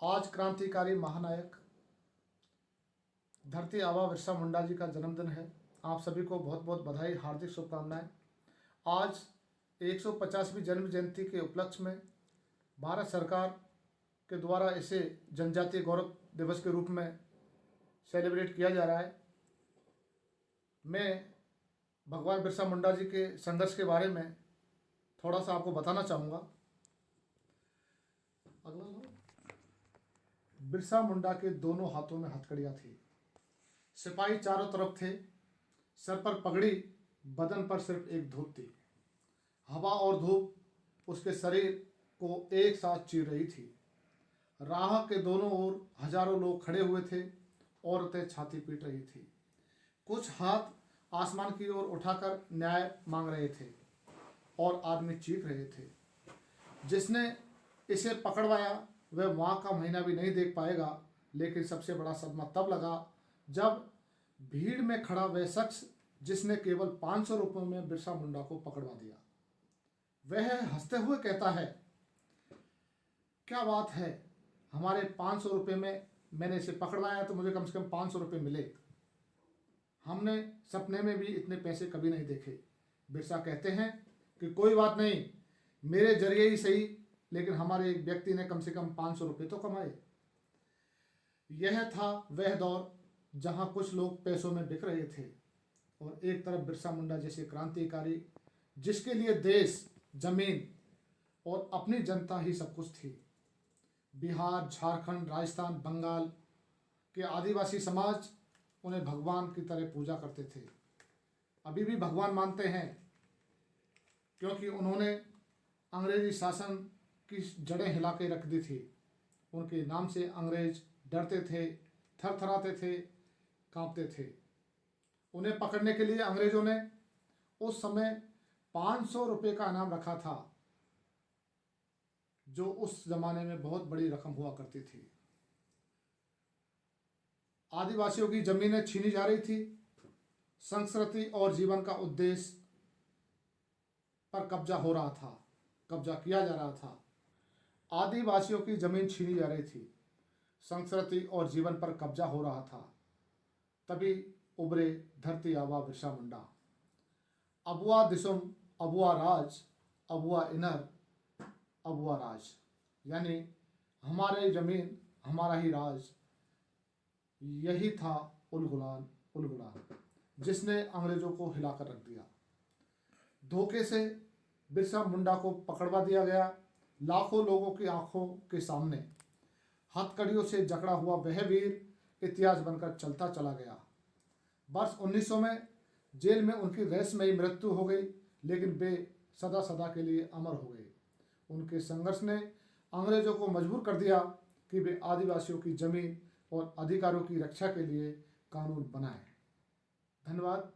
आज क्रांतिकारी महानायक धरती आबा बिरसा मुंडा जी का जन्मदिन है। आप सभी को बहुत बहुत बधाई, हार्दिक शुभकामनाएं। आज 150वीं जन्म जयंती के उपलक्ष्य में भारत सरकार के द्वारा इसे जनजातीय गौरव दिवस के रूप में सेलिब्रेट किया जा रहा है। मैं भगवान बिरसा मुंडा जी के संघर्ष के बारे में थोड़ा सा आपको बताना चाहूँगा। अगला लो। बिरसा मुंडा के दोनों हाथों में हथकड़ियाँ थी, सिपाही चारों तरफ थे, सर पर पगड़ी, बदन पर सिर्फ एक धूप थी। हवा और धूप उसके शरीर को एक साथ चीर रही थी। राह के दोनों ओर हजारों लोग खड़े हुए थे। औरतें छाती पीट रही थी, कुछ हाथ आसमान की ओर उठाकर न्याय मांग रहे थे और आदमी चीख रहे थे। जिसने इसे पकड़वाया वह वहाँ का महीना भी नहीं देख पाएगा, लेकिन सबसे बड़ा सदमा तब लगा जब भीड़ में खड़ा वह शख्स जिसने केवल 500 रुपयों में बिरसा मुंडा को पकड़वा दिया, वह हंसते हुए कहता है, क्या बात है, हमारे 500 रुपये में मैंने इसे पकड़वाया तो मुझे कम से कम 500 रुपये मिले। हमने सपने में भी इतने पैसे कभी नहीं देखे। बिरसा कहते हैं कि कोई बात नहीं, मेरे जरिए ही सही, लेकिन हमारे एक व्यक्ति ने कम से कम 500 रुपये तो कमाए। यह था वह दौर जहां कुछ लोग पैसों में बिक रहे थे और एक तरफ बिरसा मुंडा जैसे क्रांतिकारी जिसके लिए देश, जमीन और अपनी जनता ही सब कुछ थी। बिहार, झारखंड, राजस्थान, बंगाल के आदिवासी समाज उन्हें भगवान की तरह पूजा करते थे, अभी भी भगवान मानते हैं, क्योंकि उन्होंने अंग्रेजी शासन की जड़ें हिला के रख दी थी। उनके नाम से अंग्रेज डरते थे, थरथराते थे, कांपते थे। उन्हें पकड़ने के लिए अंग्रेजों ने उस समय 500 रुपये का इनाम रखा था, जो उस जमाने में बहुत बड़ी रकम हुआ करती थी। आदिवासियों की जमीनें छीनी जा रही थी, संस्कृति और जीवन का उद्देश्य पर कब्जा हो रहा था, कब्जा किया जा रहा था। आदिवासियों की जमीन छीनी जा रही थी, संस्कृति और जीवन पर कब्जा हो रहा था। तभी उभरे धरती आबा बिरसा मुंडा। अबुआ दिसुम, अबुआ राज, अबुआ इनर, अबुआ राज, यानी हमारी जमीन, हमारा ही राज। यही था उलगुलान उलगुलान, जिसने अंग्रेजों को हिलाकर रख दिया। धोखे से बिरसा मुंडा को पकड़वा दिया गया। लाखों लोगों की आंखों के सामने हथकड़ियों से जकड़ा हुआ वह वीर इतिहास बनकर चलता चला गया। वर्ष 1900 में जेल में उनकी रहस्यमयी मृत्यु हो गई, लेकिन वे सदा सदा के लिए अमर हो गए। उनके संघर्ष ने अंग्रेजों को मजबूर कर दिया कि वे आदिवासियों की जमीन और अधिकारों की रक्षा के लिए कानून बनाएं। धन्यवाद।